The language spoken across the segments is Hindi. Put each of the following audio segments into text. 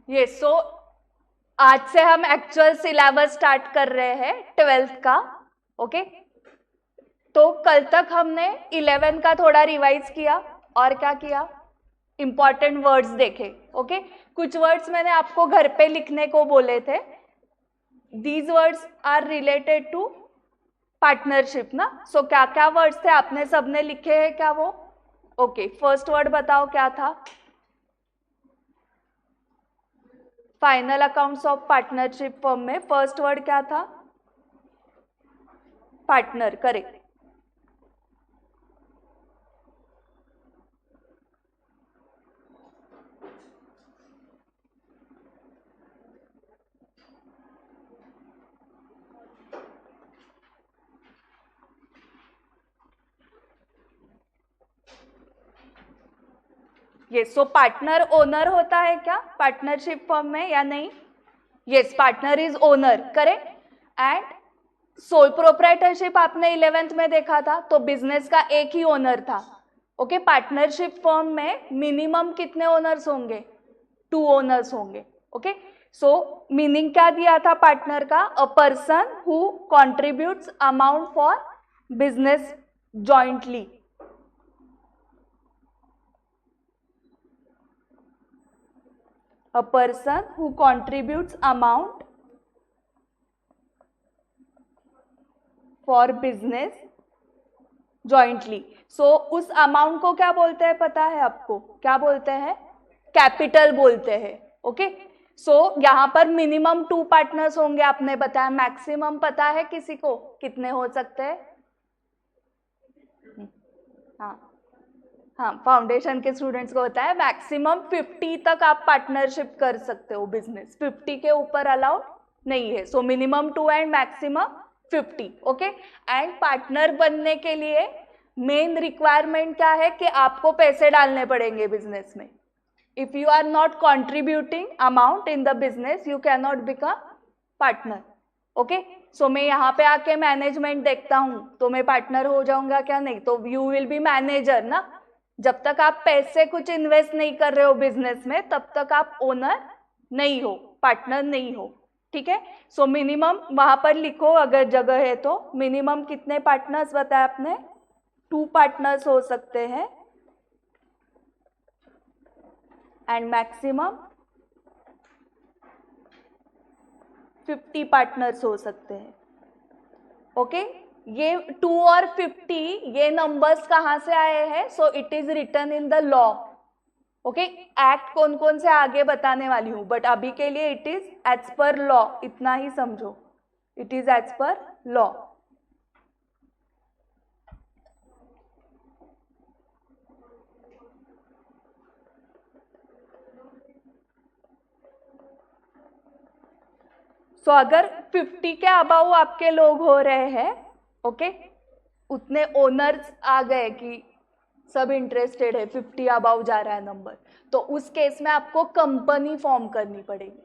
ये सो आज से हम एक्चुअल सिलेबस स्टार्ट कर रहे हैं 12th का। ओके, तो कल तक हमने 11 का थोड़ा रिवाइज किया और क्या किया, इंपॉर्टेंट वर्ड्स देखे। ओके, कुछ वर्ड्स मैंने आपको घर पे लिखने को बोले थे। These words are related to partnership ना। सो क्या क्या वर्ड्स थे आपने सबने लिखे हैं क्या वो? ओके, फर्स्ट वर्ड बताओ क्या था? Final accounts of partnership firm में फर्स्ट वर्ड क्या था? Partner, correct. ये सो पार्टनर ओनर होता है क्या पार्टनरशिप फर्म में या नहीं? Yes, partner is owner, correct. And sole proprietorship आपने 11th में देखा था, तो बिजनेस का एक ही ओनर था। ओके, पार्टनरशिप फर्म में मिनिमम कितने ओनर्स होंगे? 2 ओनर्स होंगे। ओके, सो मीनिंग क्या दिया था पार्टनर का? A person who contributes amount for business jointly. A person who contributes amount for business jointly. So उस अमाउंट को क्या बोलते हैं पता है आपको? क्या बोलते हैं? कैपिटल बोलते हैं। ओके, सो यहाँ पर मिनिमम 2 पार्टनर्स होंगे आपने बताया। मैक्सिमम पता है किसी को कितने हो सकते हैं? हाँ हाँ, फाउंडेशन के स्टूडेंट्स को होता है मैक्सिमम 50 तक आप पार्टनरशिप कर सकते हो बिजनेस, 50 के ऊपर अलाउड नहीं है। So minimum 2 and maximum 50। Okay, and partner बनने के लिए मेन रिक्वायरमेंट क्या है कि आपको पैसे डालने पड़ेंगे बिजनेस में। If you are not contributing amount in the business you can not become partner. Okay, so मैं यहाँ पे आके मैनेजमेंट देखता हूँ तो मैं पार्टनर हो जाऊंगा क्या? नहीं, तो यू विल बी मैनेजर ना। जब तक आप पैसे कुछ इन्वेस्ट नहीं कर रहे हो बिजनेस में तब तक आप ओनर नहीं हो, पार्टनर नहीं हो। ठीक है, सो मिनिमम वहां पर लिखो अगर जगह है तो। मिनिमम कितने पार्टनर्स बताया आपने? 2 पार्टनर्स हो सकते हैं एंड मैक्सिमम 50 पार्टनर्स हो सकते हैं। ओके, ये 2 और 50 ये नंबर्स कहां से आए हैं? So it is written in the law. Okay, act कौन कौन से आगे बताने वाली हूं, बट अभी के लिए it is as per law, इतना ही समझो। It is as per law. So अगर 50 के अबाउ आपके लोग हो रहे हैं, ओके, उतने ओनर्स आ गए कि सब इंटरेस्टेड है, 50 अबाउ जा रहा है नंबर, तो उस केस में आपको कंपनी फॉर्म करनी पड़ेगी।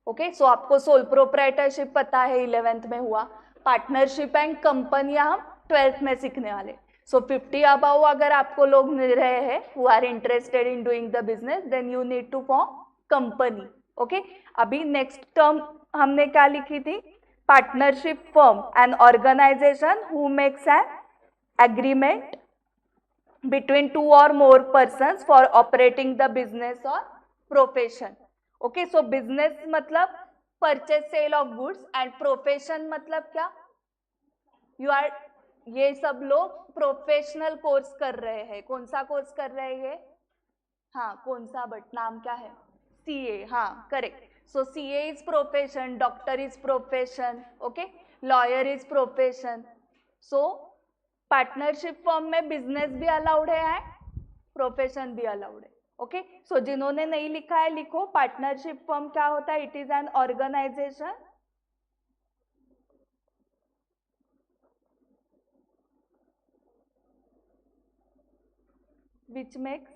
ओके, सो आपको सोल प्रोप्राइटरशिप पता है 11th में हुआ, पार्टनरशिप एंड कंपनियां हम 12th में सीखने वाले। सो 50 अबाउ अगर आपको लोग मिल रहे हैं who are interested in doing the business then you need to form company. Okay, अभी नेक्स्ट टर्म हमने क्या लिखी थी? Partnership firm an organisation who makes an agreement between 2 or more persons for operating the business or profession. Okay, so business मतलब purchase sale of goods and profession मतलब क्या? You are, ये सब लोग प्रोफेशनल कोर्स कर रहे हैं। कौन सा कोर्स कर रहे हैं ये? हाँ, कौन सा, बट नाम क्या है? सीए, हाँ correct. So CA is profession, doctor is profession, okay, lawyer is profession. So partnership firm में बिजनेस भी अलाउड है एंड प्रोफेशन भी अलाउड है। ओके, सो जिन्होंने नहीं लिखा है लिखो, पार्टनरशिप फर्म क्या होता है? It is an organisation which makes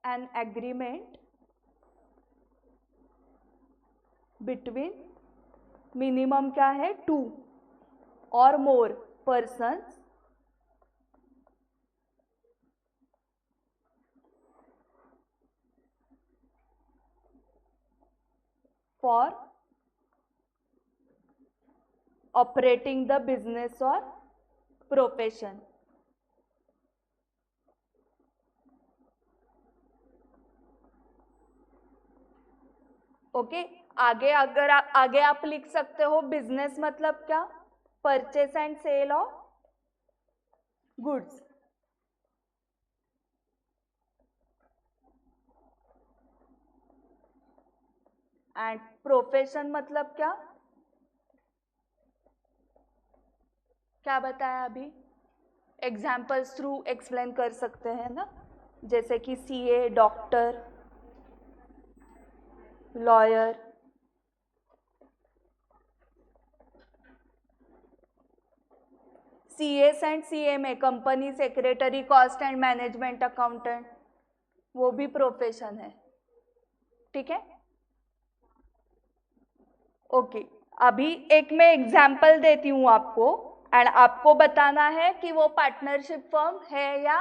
an agreement between minimum क्या है? 2 और more persons for operating the business और प्रोफेशन। ओके, आगे अगर आगे आप लिख सकते हो बिजनेस मतलब क्या, purchase and sale of goods. And profession मतलब क्या, क्या बताया अभी, एग्जाम्पल्स थ्रू एक्सप्लेन कर सकते हैं ना, जैसे कि CA, doctor, lawyer, CS and CMA, company secretary, cost and management accountant, वो भी प्रोफेशन है। ठीक है, ओके। अभी एक मैं एग्जाम्पल देती हूँ आपको, एंड आपको बताना है कि वो पार्टनरशिप फर्म है या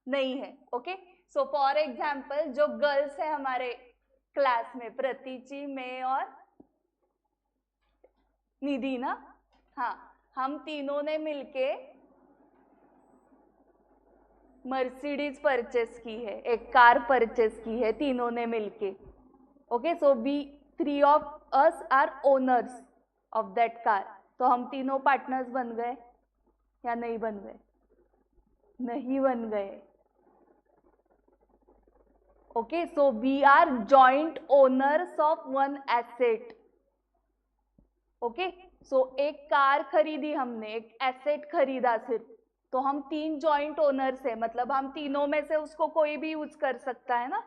नहीं है। ओके, सो फॉर एग्जाम्पल जो गर्ल्स है हमारे क्लास में, प्रतीची, मैं और निधि ना, हाँ, हम तीनों ने मिलके मर्सिडीज परचेस की है, एक कार परचेस की है तीनों ने मिलके। Okay, so we 3 of us are owners of that car. तो हम तीनों पार्टनर्स बन गए या नहीं बन गए? नहीं बन गए। Okay, so we are joint owners of one asset. Okay, so एक कार खरीदी हमने, एक एसेट खरीदा सिर्फ, तो हम 3 जॉइंट ओनर्स है, मतलब हम तीनों में से उसको कोई भी यूज कर सकता है ना,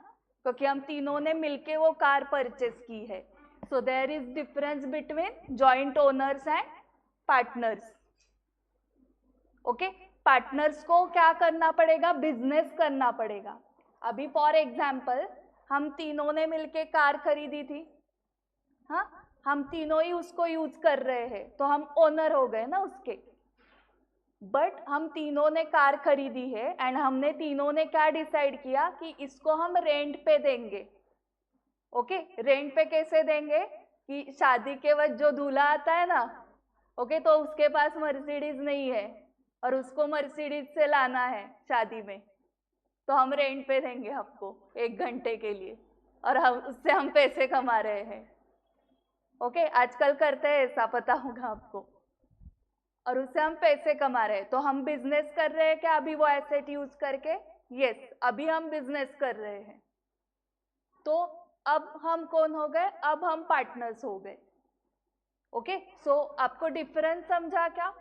क्योंकि हम तीनों ने मिलके वो कार परचेस की है। So there is difference between joint owners and partners. Okay, partners को क्या करना पड़ेगा, बिजनेस करना पड़ेगा। अभी फॉर एग्जाम्पल हम तीनों ने मिलके कार खरीदी थी, हाँ, हम तीनों ही उसको यूज कर रहे हैं, तो हम ओनर हो गए ना उसके। बट हम तीनों ने कार खरीदी है एंड हमने तीनों ने क्या डिसाइड किया कि इसको हम रेंट पे देंगे। ओके, रेंट पे कैसे देंगे कि शादी के वक्त जो दूल्हा आता है ना, ओके, तो उसके पास मर्सिडीज नहीं है और उसको मर्सिडीज से लाना है शादी में, तो हम रेंट पे देंगे आपको 1 घंटे के लिए, और उससे हम पैसे कमा रहे हैं। ओके, आजकल करते हैं ऐसा, पता होगा आपको, और उससे हम पैसे कमा रहे हैं। तो हम बिजनेस कर रहे हैं क्या अभी वो एसेट यूज करके? यस, अभी हम बिजनेस कर रहे हैं। तो अब हम कौन हो गए, अब हम पार्टनर्स हो गए। ओके, सो आपको डिफरेंस समझा क्या,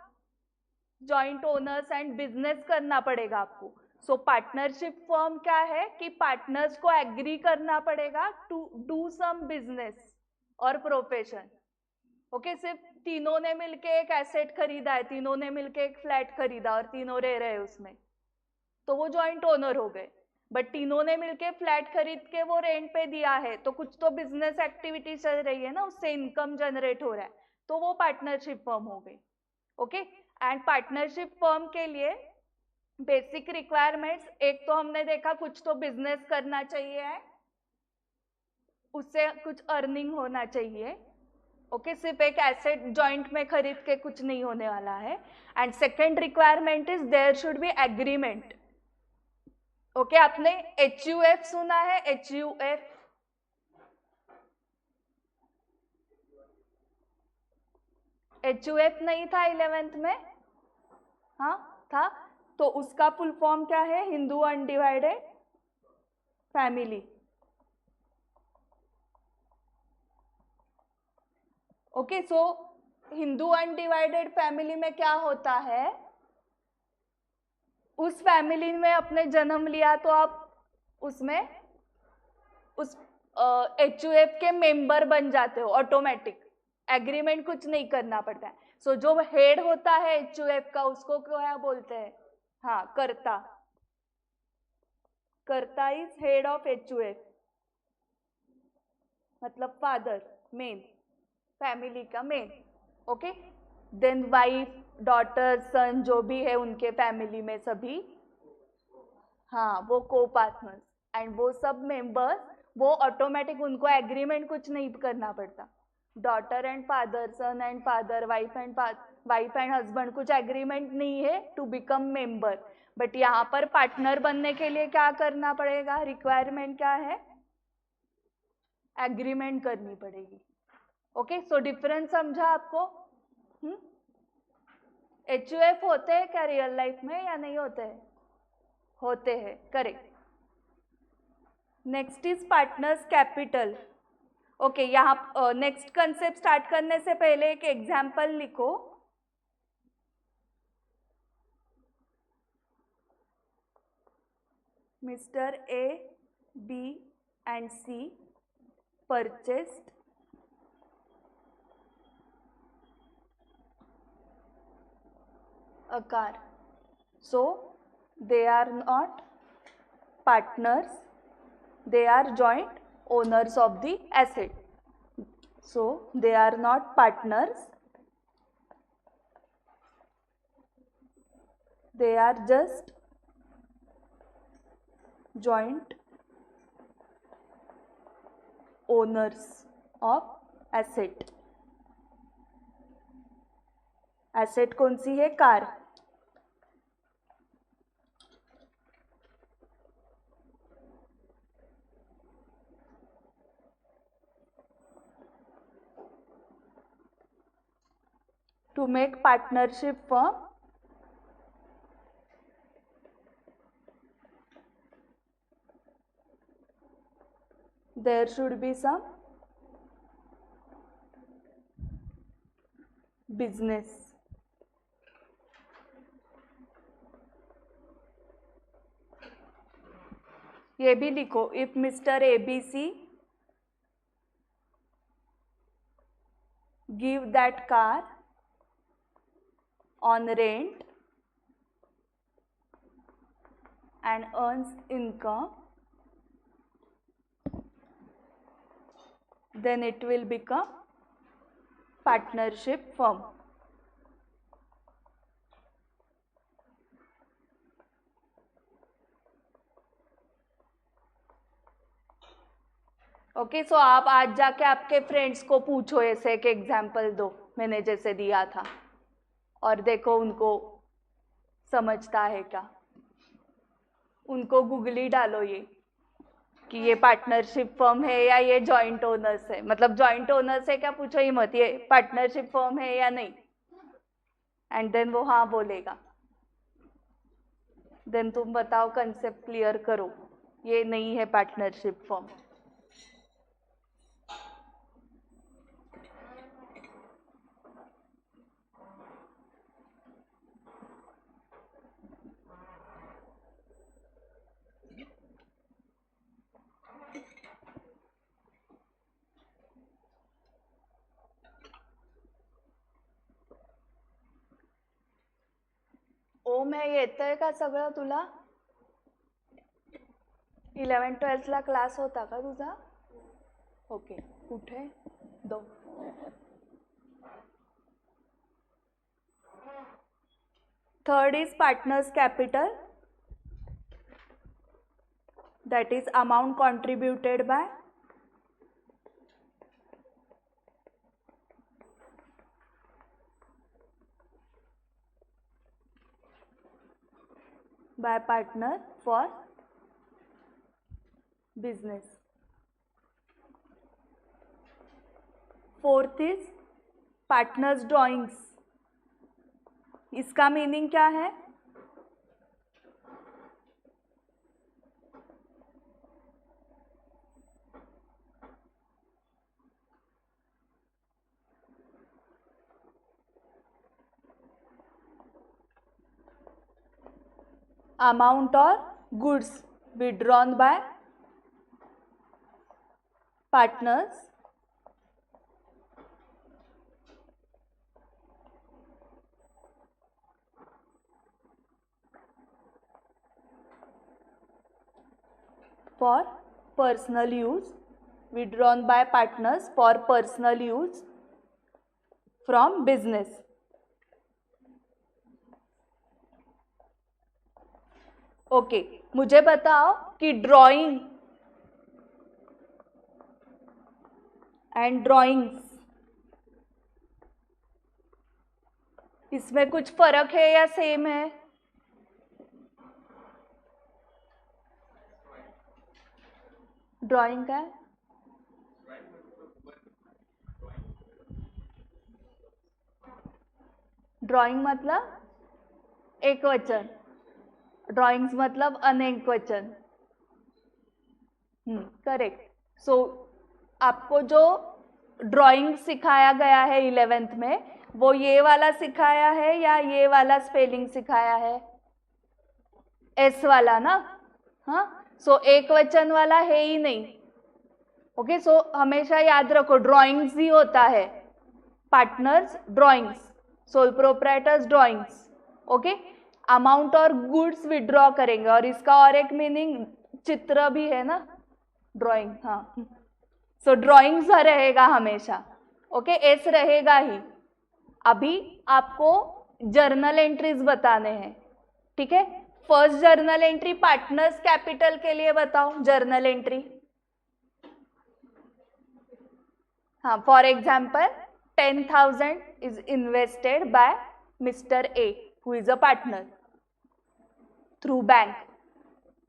जॉइंट ओनर्स एंड बिजनेस करना पड़ेगा आपको। सो पार्टनरशिप फर्म क्या है कि पार्टनर्स को एग्री करना पड़ेगा टू डू सम बिजनेस और प्रोफेशन। ओके, सिर्फ तीनों ने मिलके एक एसेट खरीदा है, तीनों ने मिलके एक फ्लैट खरीदा और तीनों रह रहे हैं उसमें, तो वो जॉइंट ओनर हो गए। बट तीनों ने मिलके फ्लैट खरीद के वो रेंट पे दिया है, तो कुछ तो बिजनेस एक्टिविटी चल रही है ना, उससे इनकम जनरेट हो रहा है, तो वो पार्टनरशिप फर्म हो गई। ओके, एंड पार्टनरशिप फर्म के लिए बेसिक रिक्वायरमेंट्स, एक तो हमने देखा कुछ तो बिजनेस करना चाहिए, उससे कुछ अर्निंग होना चाहिए। ओके, सिर्फ एक एसेट जॉइंट में खरीद के कुछ नहीं होने वाला है। And second requirement is there should be agreement. Okay, आपने HUF सुना है? HUF, HUF नहीं था 11th में? हाँ था। तो उसका फुल फॉर्म क्या है? Hindu undivided family. ओके, सो हिंदू अनडिवाइडेड फैमिली में क्या होता है, उस फैमिली में आपने जन्म लिया तो आप उसमें उस HUF के मेंबर बन जाते हो ऑटोमेटिक, एग्रीमेंट कुछ नहीं करना पड़ता है। सो जो हेड होता है HUF का, उसको क्या बोलते हैं? हाँ, karta. Karta is head of HUF, मतलब फादर, मेन, फैमिली का main. Okay, then wife, daughter, son, जो भी है उनके फैमिली में सभी, हाँ, वो को पार्टनर्स। एंड वो सब मेंबर्स, वो ऑटोमेटिक, उनको एग्रीमेंट कुछ नहीं करना पड़ता, daughter and father, son and father, wife and husband, कुछ एग्रीमेंट नहीं है टू बिकम मेंबर, बट यहाँ पर पार्टनर बनने के लिए क्या करना पड़ेगा, रिक्वायरमेंट क्या है, एग्रीमेंट करनी पड़ेगी। ओके, सो डिफरेंस समझा आपको? HUF होते हैं क्या रियल लाइफ में या नहीं होते हैं? होते हैं, correct. Next is partners capital. Okay, यहाँ नेक्स्ट कंसेप्ट स्टार्ट करने से पहले एक एग्जाम्पल लिखो। Mr. A, B and C purchased a car. So they are not partners, they are joint owners of the asset. So they are not partners, they are just joint owners of asset. Asset कौन सी है, car. To make partnership firm, there should be some business. ये भी लिखो, if mister ABC give that car on rent and earns income, then it will become partnership firm. Okay, so आप आज जाके आपके फ्रेंड्स को पूछो, ऐसे एक एग्जाम्पल दो मैंने जैसे दिया था, और देखो उनको समझता है क्या। उनको गूगली डालो ये कि ये पार्टनरशिप फर्म है या ये जॉइंट ओनर्स है, मतलब जॉइंट ओनर्स है क्या पूछो ही मत, ये पार्टनरशिप फर्म है या नहीं, एंड देन वो हाँ बोलेगा, देन तुम बताओ, कंसेप्ट क्लियर करो, ये नहीं है पार्टनरशिप फर्म। ओम हे येतंय का सगळं तुला? 11-12ला क्लास होता का तुझा? ओके, कुठे दो। Third is partners capital, that is amount contributed by partner for business. Fourth is partners drawings. इसका मीनिंग क्या है? amount or goods withdrawn by partners for personal use, withdrawn by partners for personal use from business. Okay, मुझे बताओ कि ड्राइंग एंड ड्राइंग्स इसमें कुछ फर्क है या सेम है? ड्राइंग का है? ड्राइंग मतलब एक वचन, ड्राइंग्स मतलब अनेक वचन। करेक्ट। सो आपको जो ड्राइंग सिखाया गया है 11th में, वो ये वाला सिखाया है या ये वाला स्पेलिंग सिखाया है? एस वाला ना। हाँ, सो एक वचन वाला है ही नहीं। ओके, सो हमेशा याद रखो ड्राइंग्स ही होता है, partners drawings, sole proprietors drawings. Okay, amount और गुड्स विड्रॉ करेंगे, और इसका और एक मीनिंग चित्र भी है ना, ड्राइंग। हाँ, सो ड्राइंग्स रहेगा हमेशा। ओके, एस रहेगा ही। अभी आपको जर्नल एंट्रीज बताने हैं, ठीक है। First journal entry partners capital के लिए बताओ, जर्नल एंट्री। हाँ, for example 10,000 is invested bye mister A who is a partner through bank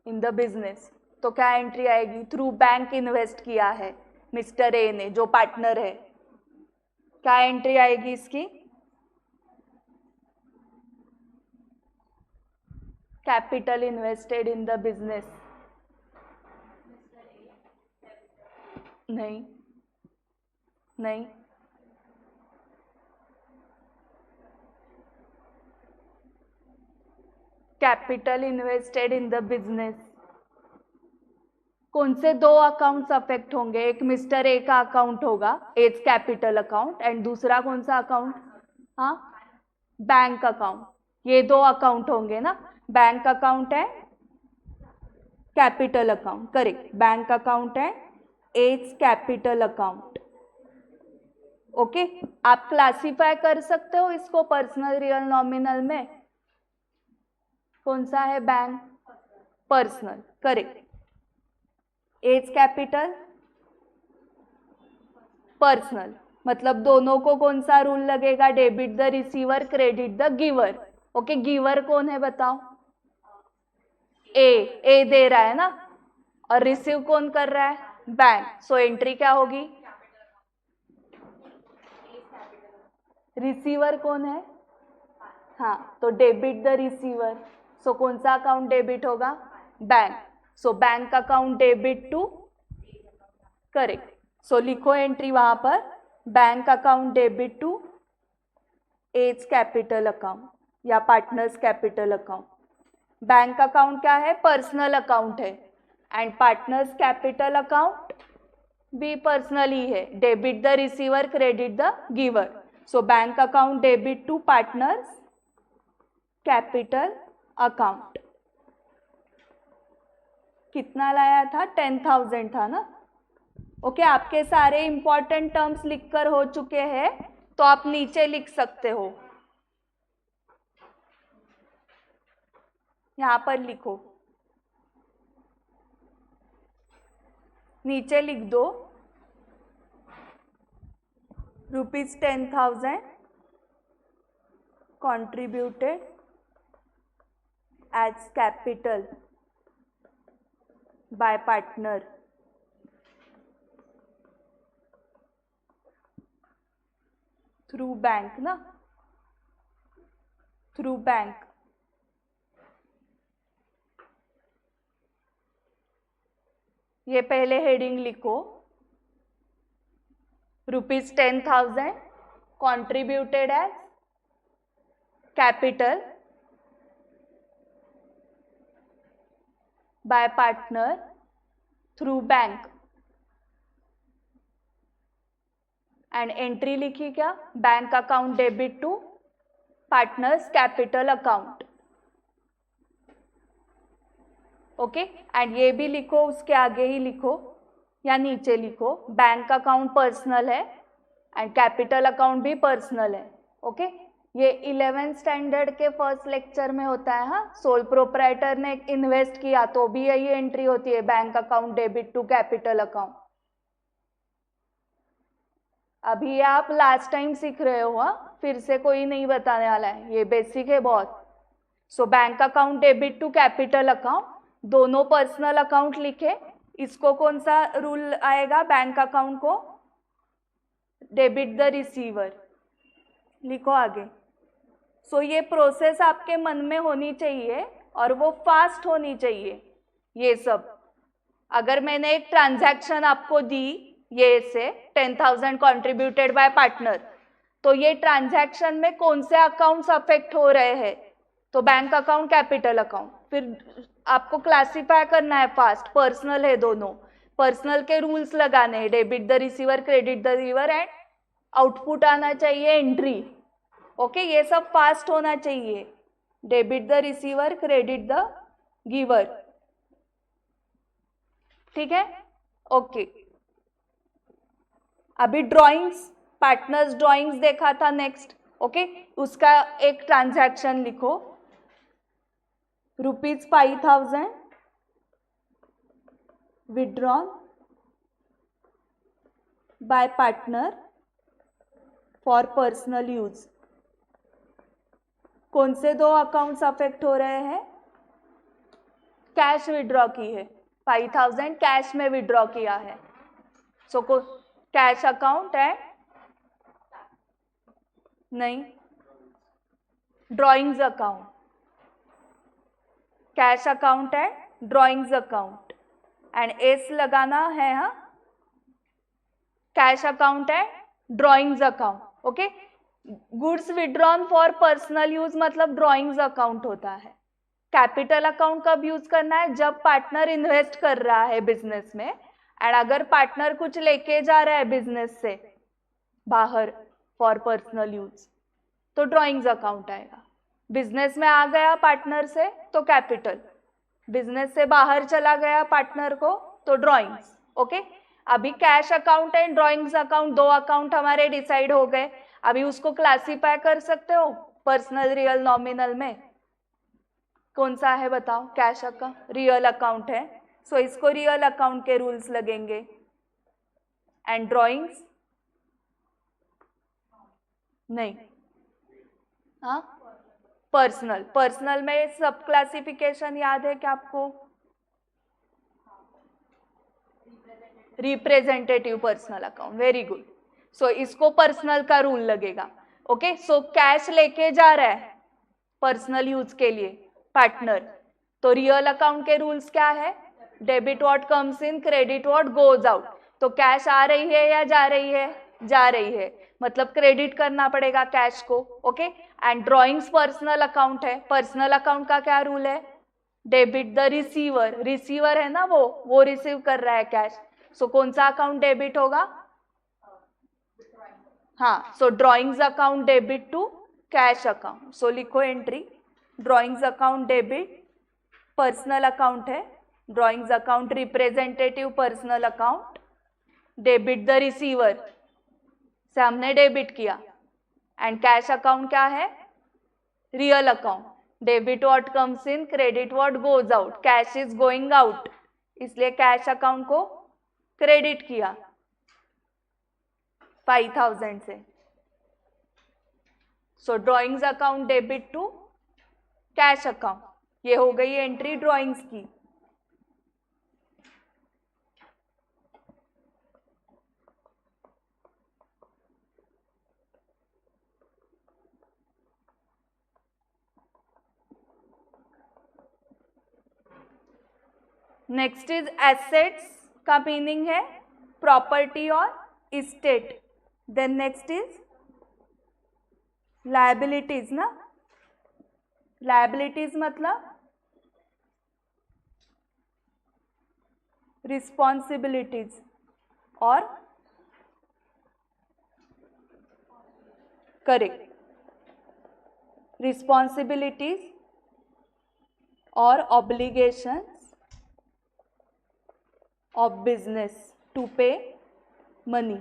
in the business. तो क्या एंट्री आएगी? थ्रू बैंक इन्वेस्ट किया है मिस्टर ए ने, जो पार्टनर है। क्या एंट्री आएगी इसकी? Capital invested in the business. नहीं नहीं, capital invested in the business. कौन से दो अकाउंट्स अफेक्ट होंगे? एक मिस्टर ए का अकाउंट होगा, एज कैपिटल अकाउंट, एंड दूसरा कौन सा अकाउंट? हाँ, बैंक अकाउंट। ये दो अकाउंट होंगे ना, बैंक अकाउंट है, capital account. Correct, bank account है, एज कैपिटल अकाउंट। ओके, आप क्लासिफाई कर सकते हो इसको पर्सनल, रियल, नॉमिनल में। कौन सा है? Bank, personal. Correct, as capital, personal. मतलब दोनों को कौन सा रूल लगेगा? Debit the receiver, credit the giver. Okay, giver कौन है बताओ? ए दे रहा है ना, और रिसीव कौन कर रहा है? बैंक। सो एंट्री क्या होगी? रिसीवर कौन है? हाँ, तो डेबिट द रिसीवर। सो कौन सा अकाउंट डेबिट होगा? Bank. So bank account debit to, correct. So लिखो एंट्री वहां पर, bank account debit to as capital account या partners capital account. Bank account क्या है? पर्सनल अकाउंट है, एंड पार्टनर्स कैपिटल अकाउंट भी पर्सनल ही है, debit the receiver, credit the giver. So bank account debit to partners capital account. कितना लाया था? 10,000 था ना। ओके, आपके सारे इंपॉर्टेंट टर्म्स लिखकर हो चुके हैं, तो आप नीचे लिख सकते हो, यहां पर लिखो, नीचे लिख दो, ₹10,000 contributed as capital by partner through bank ना, थ्रू बैंक। ये पहले हेडिंग लिखो, ₹10,000 contributed as capital by partner through bank, and entry लिखी क्या? Bank account debit to partners capital account. Okay, and ये भी लिखो, उसके आगे ही लिखो या नीचे लिखो, बैंक अकाउंट पर्सनल है एंड कैपिटल अकाउंट भी पर्सनल है। ओके, ये 11th स्टैंडर्ड के फर्स्ट लेक्चर में होता है। हाँ, सोल प्रोप्राइटर ने इन्वेस्ट किया तो भी यही एंट्री होती है, bank account debit to capital account. अभी ये आप लास्ट टाइम सीख रहे हो, हाँ, फिर से कोई नहीं बताने वाला है, ये बेसिक है बहुत। So bank account debit to capital account, दोनों पर्सनल अकाउंट लिखे, इसको कौन सा रूल आएगा, बैंक अकाउंट को डेबिट द रिसीवर, लिखो आगे। सो ये प्रोसेस आपके मन में होनी चाहिए और वो फास्ट होनी चाहिए। ये सब अगर मैंने एक ट्रांजैक्शन आपको दी, ये से 10,000 कॉन्ट्रीब्यूटेड बाय पार्टनर, तो ये ट्रांजैक्शन में कौन से अकाउंट्स अफेक्ट हो रहे हैं, तो बैंक अकाउंट, कैपिटल अकाउंट। फिर आपको क्लासिफाई करना है फास्ट, पर्सनल है दोनों, पर्सनल के रूल्स लगाने हैं, debit the receiver, credit the giver, and output आना चाहिए एंट्री। ओके, ये सब फास्ट होना चाहिए, debit the receiver, credit the giver, ठीक है। ओके, अभी ड्राइंग्स, पार्टनर्स ड्राइंग्स देखा था नेक्स्ट। ओके, उसका एक ट्रांजैक्शन लिखो, ₹5,000 withdrawn by partner for personal use। कौन से दो अकाउंट्स अफेक्ट हो रहे हैं, कैश विड्रॉ की है, 5,000 कैश में विड्रॉ किया है, सो को कैश अकाउंट है, नहीं, ड्राइंग्स अकाउंट, कैश अकाउंट है, ड्राइंग्स अकाउंट, एंड एस लगाना है, हाँ, कैश अकाउंट है, drawings account. Okay, goods withdrawn for personal use मतलब ड्राइंग्स अकाउंट होता है। कैपिटल अकाउंट कब यूज करना है, जब पार्टनर इन्वेस्ट कर रहा है बिजनेस में, एंड अगर पार्टनर कुछ लेके जा रहा है बिजनेस से बाहर फॉर पर्सनल यूज, तो ड्राइंग्स अकाउंट आएगा। बिजनेस में आ गया पार्टनर से तो कैपिटल, बिजनेस से बाहर चला गया पार्टनर को तो ड्राइंग्स। ओके, अभी cash account and drawings account, दो अकाउंट हमारे डिसाइड हो गए। अभी उसको क्लासीफाई कर सकते हो पर्सनल, रियल, नॉमिनल में, कौन सा है बताओ, कैश अकाउंट रियल अकाउंट है, सो इसको रियल अकाउंट के रूल्स लगेंगे। एंड ड्राइंग्स नहीं, हाँ, पर्सनल, पर्सनल में सब क्लासिफिकेशन याद है क्या आपको, representative personal account, very good. So इसको पर्सनल का रूल लगेगा। ओके, सो कैश लेके जा रहा है पर्सनल यूज के लिए पार्टनर, तो रियल अकाउंट के रूल्स क्या है, debit what comes in, credit what goes out. तो कैश आ रही है या जा रही है, जा रही है, मतलब क्रेडिट करना पड़ेगा कैश को। Okay, and drawings personal account है, पर्सनल अकाउंट का क्या रूल है, डेबिट द रिसीवर, रिसीवर है ना वो रिसीव कर रहा है कैश, सो कौन सा अकाउंट डेबिट होगा, हाँ, so drawings account debit to cash account. So लिखो entry, drawings account debit, personal account है, drawings account representative personal account, debit the receiver से हमने डेबिट किया, एंड कैश अकाउंट क्या है, real account, debit what comes in, credit what goes out, cash is going out, इसलिए कैश अकाउंट को क्रेडिट किया 5,000 से। So drawings account debit to cash account, ये हो गई एंट्री ड्राइंग्स की। नेक्स्ट इज एसेट्स, का मीनिंग है प्रॉपर्टी और estate. Then next is liabilities ना, लायबिलिटीज मतलब रिस्पॉन्सिबिलिटीज और करेक्ट, रिस्पॉन्सिबिलिटीज और obligations of business to pay money।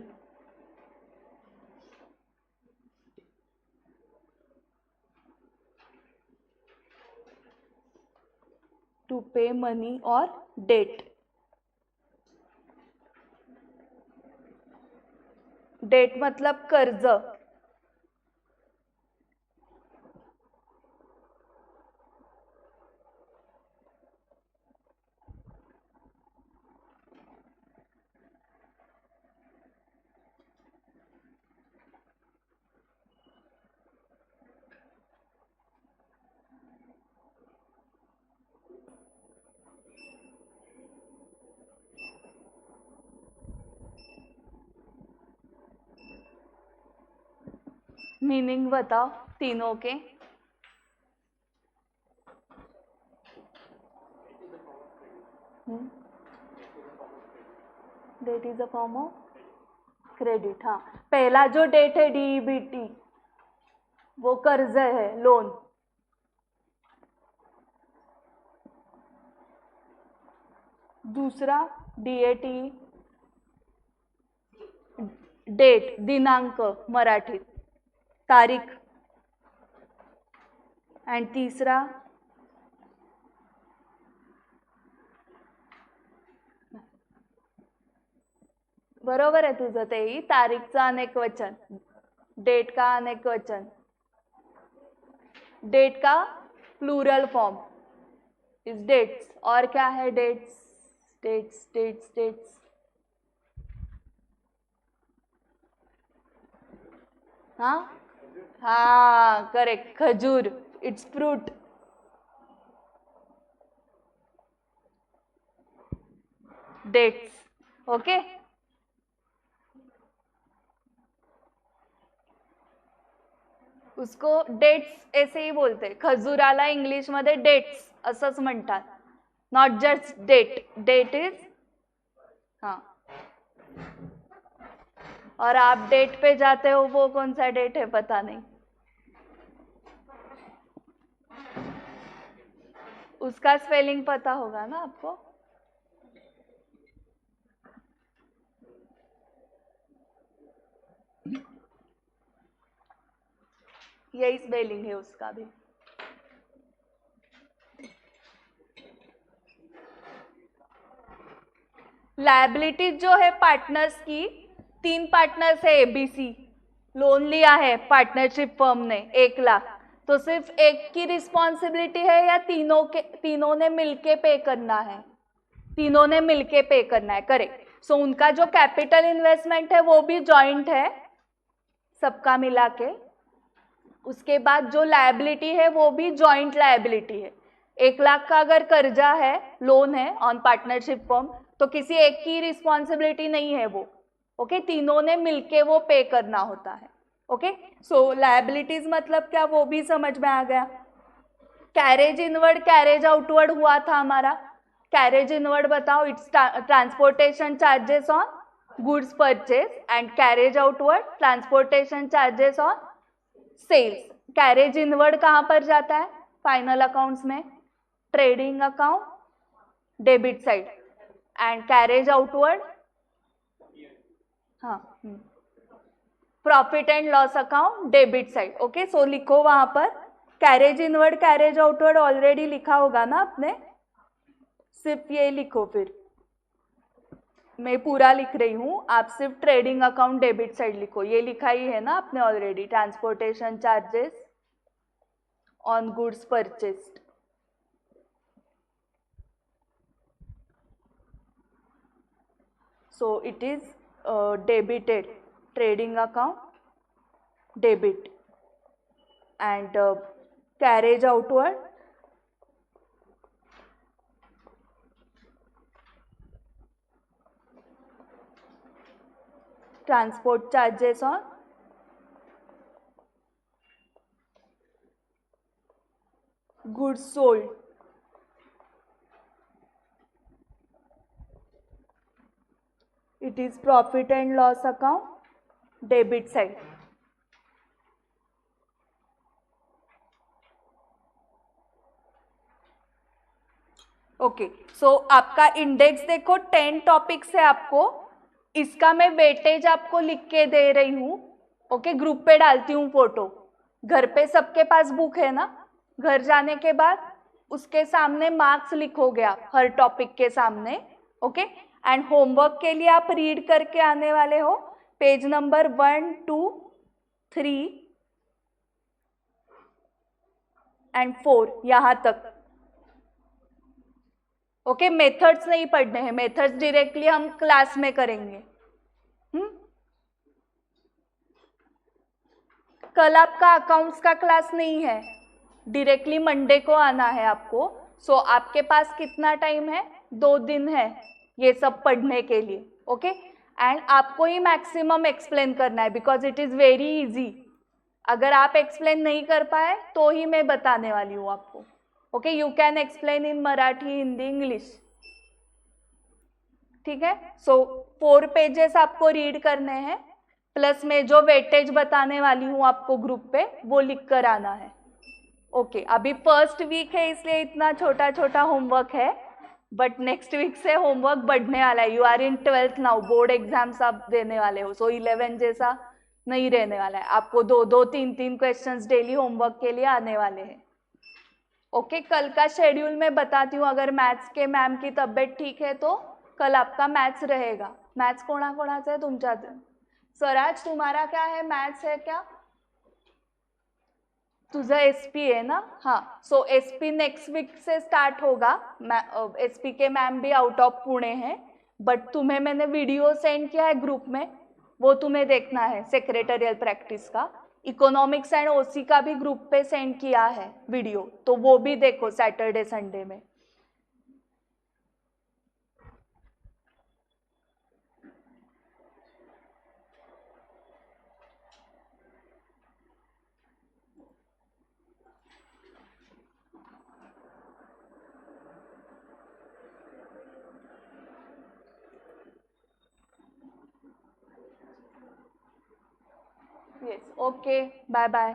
to pay money or debt। Debt मतलब कर्ज, मीनिंग बताओ तीनों के। Debt is a form of credit. हाँ, पहला जो डेट है डीईबीटी वो कर्ज है, लोन। दूसरा डीएटी डेट, दिनांक मराठीत, तारीख। एंड तीसरा बरोबर आहे तुझं तेही, तारीखचं अनेक वचन, डेट का अनेक वचन, डेट का प्लूरल फॉर्म इज डेट्स। और क्या है डेट्स, डेट्स डेट्स डेट्स, हाँ हाँ करेक्ट, खजूर, इट्स फ्रूट। Dates, okay. उसको डेट्स ऐसे ही बोलते, खजुराला इंग्लिश मध्ये डेट्स असंच म्हणतात, not just date, date is, हाँ। और आप डेट पे जाते हो, वो कौन सा डेट है पता नहीं, उसका स्पेलिंग पता होगा ना आपको। यही स्पेलिंग है उसका भी। लायबिलिटी जो है पार्टनर्स की, 3 पार्टनर्स है एबीसी, लोन लिया है पार्टनरशिप फर्म ने 1 लाख, तो सिर्फ एक की रिस्पॉन्सिबिलिटी है या तीनों ने मिलके पे करना है? तीनों ने मिलके पे करना है, करेक्ट। सो उनका जो कैपिटल इन्वेस्टमेंट है वो भी जॉइंट है, सबका मिला के। उसके बाद जो लायबिलिटी है वो भी जॉइंट लायबिलिटी है। 1 लाख का अगर कर्जा है, लोन है ऑन पार्टनरशिप फर्म, तो किसी एक की रिस्पॉन्सिबिलिटी नहीं है वो, ओके, तीनों ने मिलके वो पे करना होता है, ओके। सो लायबिलिटीज मतलब क्या, वो भी समझ में आ गया। कैरेज इनवर्ड, कैरेज आउटवर्ड हुआ था हमारा। कैरेज इनवर्ड बताओ, it's transportation charges on goods purchase, and carriage outward transportation charges on sales. Carriage inward कहाँ पर जाता है फाइनल अकाउंट्स में? Trading account, debit side, and carriage outward, हाँ, profit and loss account, debit side, okay. So लिखो वहां पर carriage inward, carriage outward already लिखा होगा ना आपने, सिर्फ ये लिखो, फिर मैं पूरा लिख रही हूँ, आप सिर्फ ट्रेडिंग अकाउंट डेबिट साइड लिखो, ये लिखा ही है ना आपने already, transportation charges on goods purchased. So it is debited, trading account debit, and carriage outward transport charges on goods sold. It is profit and loss account, debit side. Okay, so आपका इंडेक्स देखो 10 टॉपिक्स है आपको, इसका मैं वेटेज आपको लिख के दे रही हूँ, ओके। ग्रुप पे डालती हूँ फोटो, घर पे सबके पास बुक है ना, घर जाने के बाद उसके सामने मार्क्स लिखोगे आप हर टॉपिक के सामने, ओके। एंड होमवर्क के लिए आप रीड करके आने वाले हो पेज नंबर 1, 2, 3 एंड 4 यहां तक। ओके, मेथड्स नहीं पढ़ने हैं, मेथड्स डायरेक्टली हम क्लास में करेंगे। कल आपका अकाउंट्स का क्लास नहीं है, डायरेक्टली मंडे को आना है आपको। सो आपके पास कितना टाइम है? 2 दिन है ये सब पढ़ने के लिए। ओके, एंड आपको ही मैक्सिमम एक्सप्लेन करना है because it is very easy. अगर आप एक्सप्लेन नहीं कर पाए तो ही मैं बताने वाली हूँ आपको। Okay, you can explain in Marathi, Hindi, English. ठीक है, सो 4 पेजेस आपको रीड करने हैं, प्लस में जो वेटेज बताने वाली हूँ आपको ग्रुप पे वो लिख कर आना है। ओके, अभी फर्स्ट वीक है इसलिए इतना छोटा छोटा होमवर्क है, बट नेक्स्ट वीक से होमवर्क बढ़ने वाला है। You are in 12th now, board exams आप देने वाले हो, सो 11 जैसा नहीं रहने वाला है। आपको 2-2, 3-3 क्वेश्चंस डेली होमवर्क के लिए आने वाले हैं। ओके, कल का शेड्यूल मैं बताती हूँ। अगर मैथ्स के मैम की तब्येत ठीक है तो कल आपका मैथ्स रहेगा। मैथ्स कोणाकोणाचं आहे तुमच्यात? स्वराज तुम्हारा क्या है, मैथ्स है क्या? तुझा एसपी है ना? हाँ, सो एसपी नेक्स्ट वीक से स्टार्ट होगा। एसपी के मैम भी आउट ऑफ पुणे हैं, बट तुम्हें मैंने वीडियो सेंड किया है ग्रुप में, वो तुम्हें देखना है सेक्रेटरियल प्रैक्टिस का। इकोनॉमिक्स एंड ओसी का भी ग्रुप पे सेंड किया है वीडियो, तो वो भी देखो सैटरडे संडे में। Yes, okay, bye bye.